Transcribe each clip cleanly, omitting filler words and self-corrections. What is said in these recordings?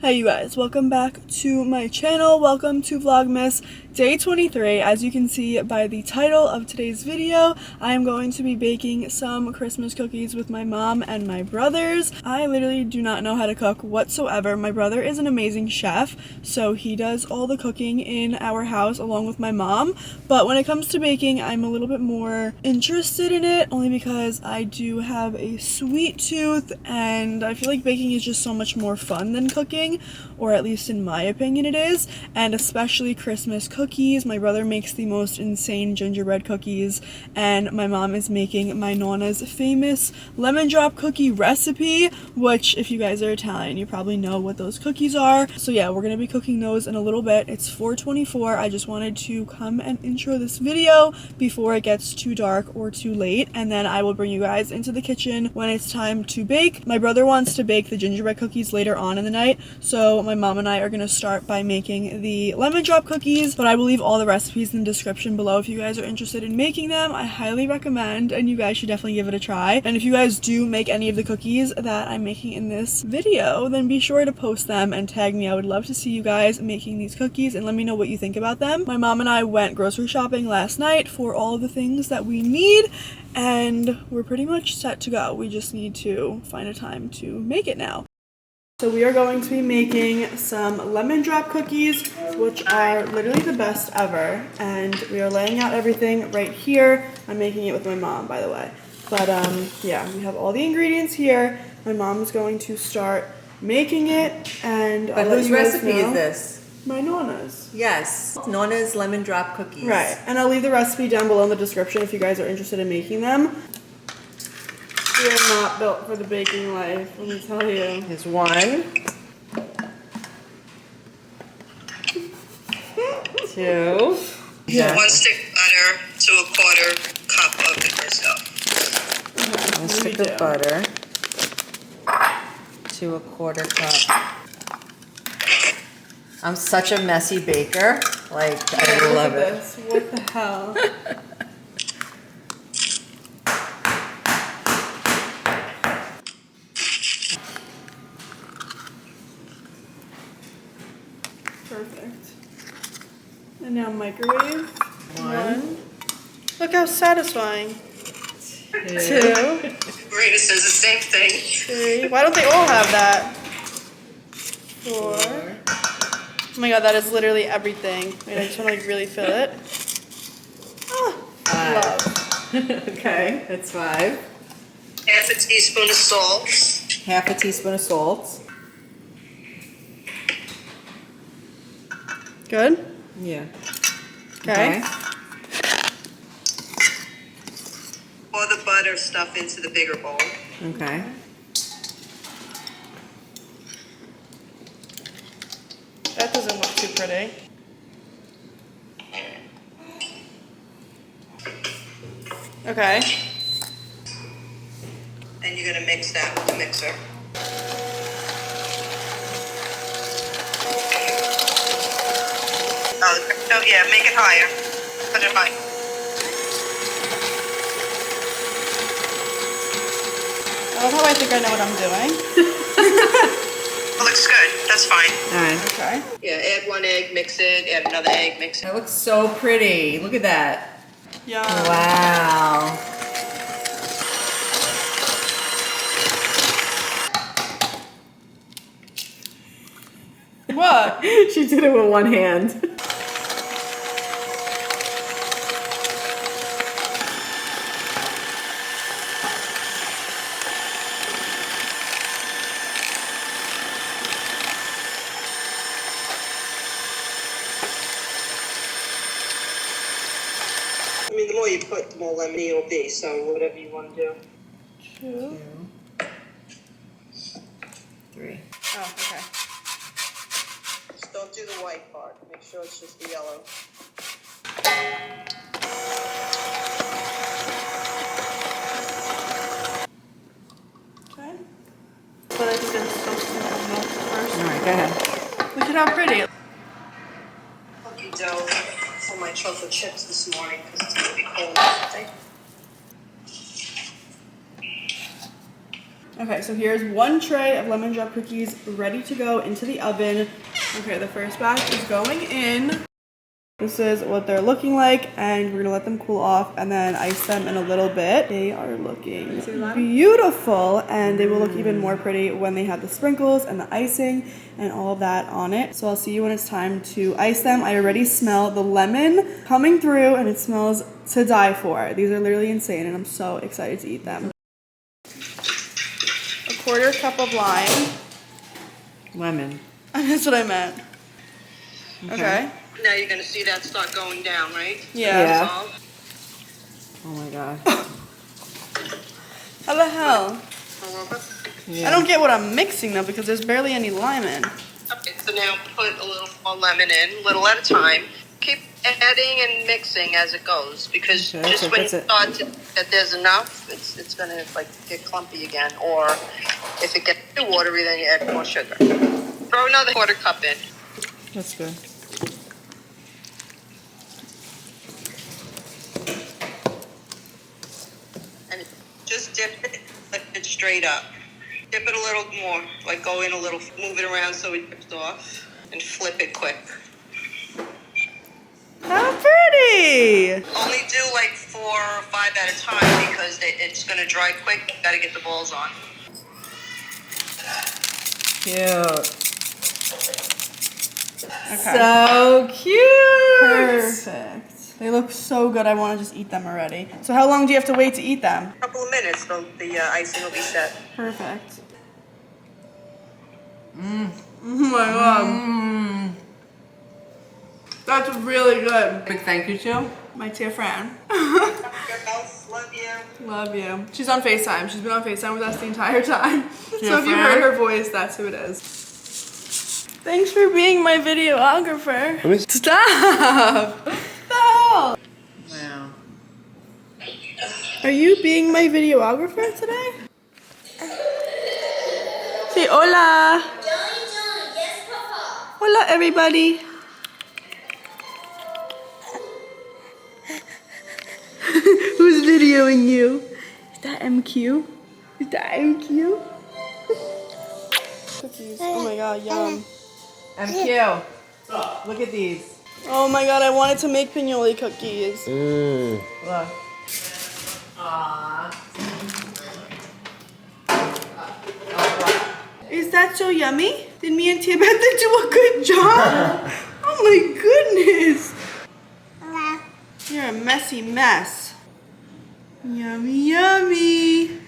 Hey you guys, welcome back to my channel. Welcome to Vlogmas Day 23. As you can see by the title of today's video, I am going to be baking some Christmas cookies with my mom and my brothers. I literally do not know how to cook whatsoever. My brother is an amazing chef, so he does all the cooking in our house along with my mom. But when it comes to baking, I'm a little bit more interested in it, only because I do have a sweet tooth and I feel like baking is just so much more fun than cooking. Or at least in my opinion it is, and especially Christmas cookies. My brother makes the most insane gingerbread cookies, and my mom is making my Nonna's famous lemon drop cookie recipe, which if you guys are Italian, you probably know what those cookies are. So yeah, we're gonna be cooking those in a little bit. It's 4:24. I just wanted to come and intro this video before it gets too dark or too late, and then I will bring you guys into the kitchen when it's time to bake. My brother wants to bake the gingerbread cookies later on in the night, so my mom and I are going to start by making the lemon drop cookies, but I will leave all the recipes in the description below if you guys are interested in making them. I highly recommend, and you guys should definitely give it a try. And if you guys do make any of the cookies that I'm making in this video, then be sure to post them and tag me. I would love to see you guys making these cookies and let me know what you think about them. My mom and I went grocery shopping last night for all of the things that we need, and we're pretty much set to go. We just need to find a time to make it now. So we are going to be making some lemon drop cookies, which are literally the best ever. And we are laying out everything right here. I'm making it with my mom, by the way. But yeah, we have all the ingredients here. My mom's going to start making it, and but whose recipe is this? My Nonna's. Yes, Nonna's lemon drop cookies. Right, and I'll leave the recipe down below in the description if you guys are interested in making them. We are not built for the baking life, let me tell you. Here's one. 2. Yeah. 1 stick butter to a 1/4 cup of the stuff. Okay. 1 stick of butter to a 1/4 cup. I'm such a messy baker. Like, I love it. This. What the hell? Perfect. And now microwave. 1. Look how satisfying. 2. Marina says the same thing. 3. Why don't they all have that? 4. Oh my god, that is literally everything. Wait, I just want to like really fill it. Oh, 5. Okay, that's 5. 1/2 teaspoon of salt. 1/2 teaspoon of salt. Good? Yeah. Okay. Pour the butter stuff into the bigger bowl. Okay. That doesn't look too pretty. Okay. And you're going to mix that with the mixer. Oh yeah, make it higher. Put it high. I love how I think I know what I'm doing. It looks good. That's fine. Alright. Okay. Yeah, add 1 egg, mix it. Add another egg, mix it. That looks so pretty. Look at that. Yeah. Wow. What? She did it with 1 hand. I mean, the more you put, the more lemony it'll be. So whatever you want to do. 2. 3. Oh, okay. Just don't do the white part. Make sure it's just the yellow. Okay. But I think that's supposed to milk first. Alright, go ahead. Look at how pretty. Cookie dough for my chocolate chips this morning because it's going to be cold or something. Okay, so here's one tray of lemon drop cookies ready to go into the oven. Okay, the first batch is going in. This is what they're looking like, and we're gonna let them cool off and then ice them in a little bit. They are looking beautiful, and they will look even more pretty when they have the sprinkles and the icing and all of that on it. So I'll see you when it's time to ice them. I already smell the lemon coming through, and it smells to die for. These are literally insane, and I'm so excited to eat them. A quarter cup of lime. Lemon. That's what I meant. Okay. Now you're going to see that start going down, right? Yeah. Oh my god. How the hell? Yeah. I don't get what I'm mixing though, because there's barely any lime in. Okay, so now put a little more lemon in, little at a time. Keep adding and mixing as it goes, because just when you start to that there's enough, it's going to like get clumpy again. Or if it gets too watery, then you add more sugar. Throw another quarter cup in. That's good. And just dip it straight up. Dip it a little more, like go in a little, move it around so it dips off, and flip it quick. How pretty! Only do like 4 or 5 at a time because it's going to dry quick. You got to get the balls on. Cute. Okay. So cute. Perfect. They look so good. I want to just eat them already. So how long do you have to wait to eat them? A couple of minutes, the icing will be set. Perfect. Oh my god. That's really good. Big thank you to My dear friend. Love you. Love you. She's on FaceTime. She's been on FaceTime with us the entire time. So if you friend? heard her voice, that's who it is. Thanks for being my videographer. Stop! What the hell? Wow. Are you being my videographer today? Say hola. Yes, Papa. Hola, everybody. Who's videoing you? Is that MQ? Is that MQ? Cookies. Oh my god, yum. MQ. Look at these. Oh my god, I wanted to make pinoli cookies. Look. Aww. Is that so yummy? Did me and Tibet do a good job? Oh my goodness. You're a messy mess. Yummy, yummy.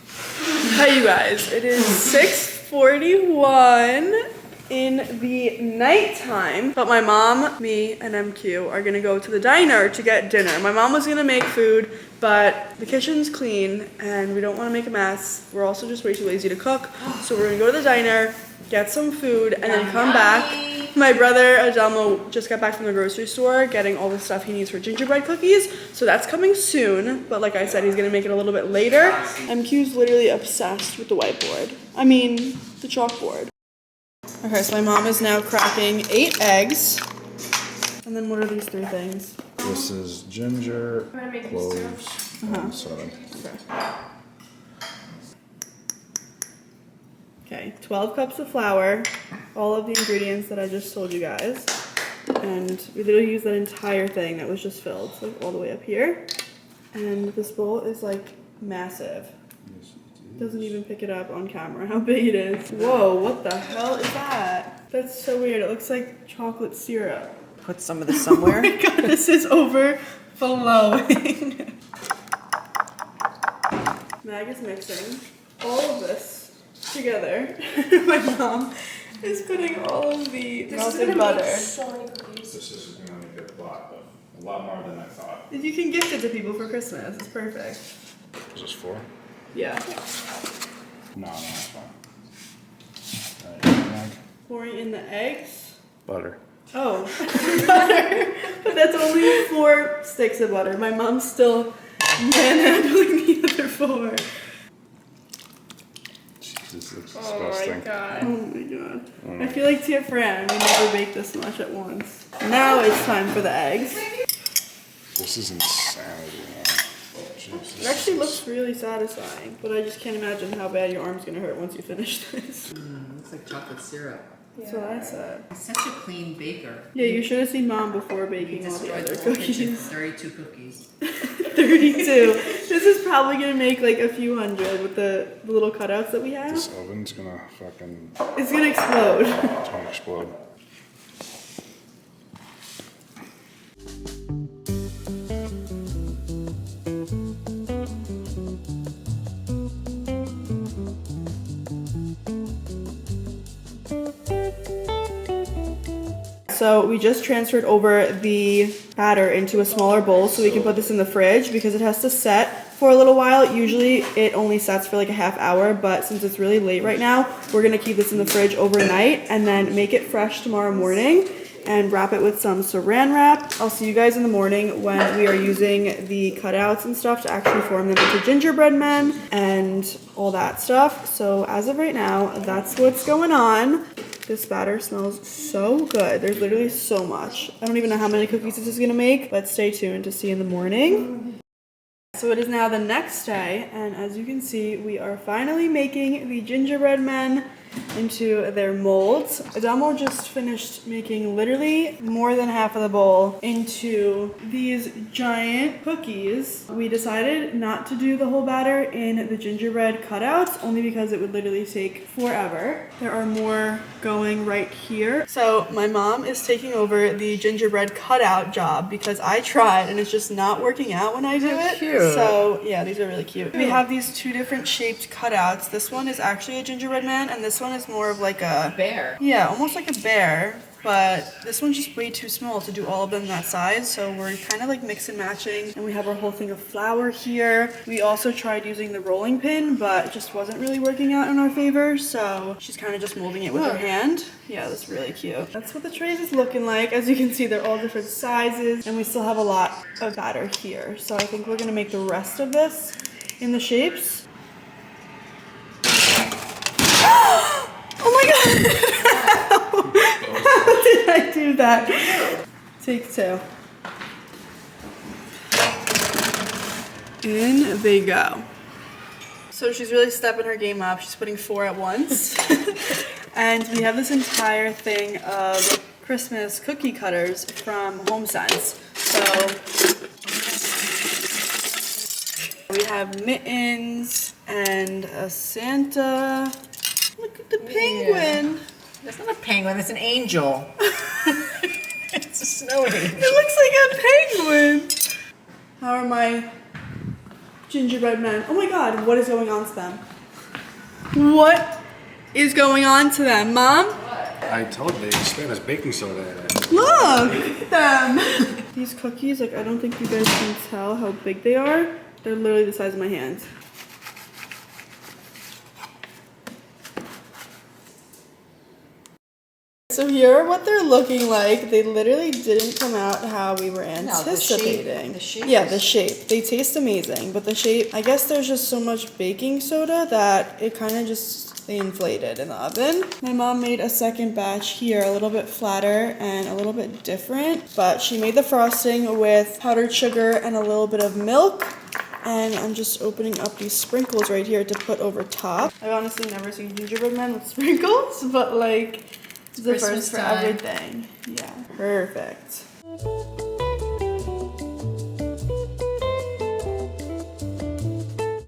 Hi you guys, it is 6:41 in the nighttime, but my mom, me, and MQ are gonna go to the diner to get dinner. My mom was gonna make food, but the kitchen's clean and we don't wanna make a mess. We're also just way too lazy to cook, so we're gonna go to the diner, get some food, and then come back. My brother Adelmo just got back from the grocery store getting all the stuff he needs for gingerbread cookies, so that's coming soon, but like I said, he's gonna make it a little bit later. MQ's literally obsessed with the whiteboard. I mean, the chalkboard. Okay, so my mom is now cracking 8 eggs. And then what are these 3 things? This is ginger, cloves, and soda. Okay, 12 cups of flour, all of the ingredients that I just told you guys. And we literally used that entire thing that was just filled, so like all the way up here. And this bowl is like massive. Doesn't even pick it up on camera how big it is. Whoa, what the hell is that? That's so weird. It looks like chocolate syrup. Put some of this somewhere. Oh my god, this is overflowing. Mag is mixing all of this together. My mom is putting all of the melted butter. This is going to make a lot more than I thought. You can gift it to people for Christmas. It's perfect. Is this 4? Yeah. No, that's fine. Alright, Pouring in the eggs. butter. Oh, butter. But that's only 4 sticks of butter. My mom's still manhandling the other 4. This looks Oh disgusting. my god. Oh my god. I feel like Tia Fran, we never baked this much at once. Now it's time for the eggs. This is insanity, man. It actually looks really satisfying, but I just can't imagine how bad your arm's gonna hurt once you finish this. Looks like chocolate syrup. That's what I said. He's such a clean baker. Yeah, you should have seen Mom before baking all the Destroyed other the whole kitchen. cookies. 32 cookies. 32. This is probably gonna make like a few hundred with the little cutouts that we have. This oven's gonna fucking, It's gonna explode. it's gonna explode. So we just transferred over the batter into a smaller bowl so we can put this in the fridge because it has to set for a little while. Usually it only sets for like a half hour, but since it's really late right now, we're gonna keep this in the fridge overnight and then make it fresh tomorrow morning and wrap it with some saran wrap. I'll see you guys in the morning when we are using the cutouts and stuff to actually form them into gingerbread men and all that stuff. So as of right now, that's what's going on. This batter smells so good. There's literally so much. I don't even know how many cookies this is gonna make, but stay tuned to see in the morning. So it is now the next day, and as you can see, we are finally making the gingerbread men into their molds. Adamo just finished making literally more than half of the bowl into these giant cookies. We decided not to do the whole batter in the gingerbread cutouts only because it would literally take forever. There are more going right here. So my mom is taking over the gingerbread cutout job because I tried and it's just not working out when I do it. Cute. So yeah, these are really cute. We have these two different shaped cutouts. This one is actually a gingerbread man and this one is more of like a Bear. yeah, almost like a bear, but this one's just way too small to do all of them that size, so we're kind of like mix and matching. And we have our whole thing of flour here. We also tried using the rolling pin, but it just wasn't really working out in our favor, so she's kind of just molding it with her hand. Yeah, that's really cute. That's what the trays is looking like. As you can see, they're all different sizes, and we still have a lot of batter here. So I think we're gonna make the rest of this in the shapes. Oh my god! How did I do that? Take two. In they go. So she's really stepping her game up. She's putting 4 at once. And we have this entire thing of Christmas cookie cutters from HomeSense. So we have mittens and a Santa. Look at the penguin. Yeah. That's not a penguin, that's an angel. It's a snow angel. It looks like a penguin. How are my gingerbread men? Oh my god, what is going on to them? What is going on to them, Mom? I told you, they spent as baking soda in it. Look at them. These cookies, like I don't think you guys can tell how big they are. They're literally the size of my hands. So here are what they're looking like. They literally didn't come out how we were anticipating. The shape yeah, is- the shape. They taste amazing, but the shape, I guess there's just so much baking soda that it kind of just, they inflated in the oven. My mom made a second batch here, a little bit flatter and a little bit different, but she made the frosting with powdered sugar and a little bit of milk. And I'm just opening up these sprinkles right here to put over top. I've honestly never seen gingerbread men with sprinkles, but like, it's the Christmas first for time. everything. Yeah, perfect.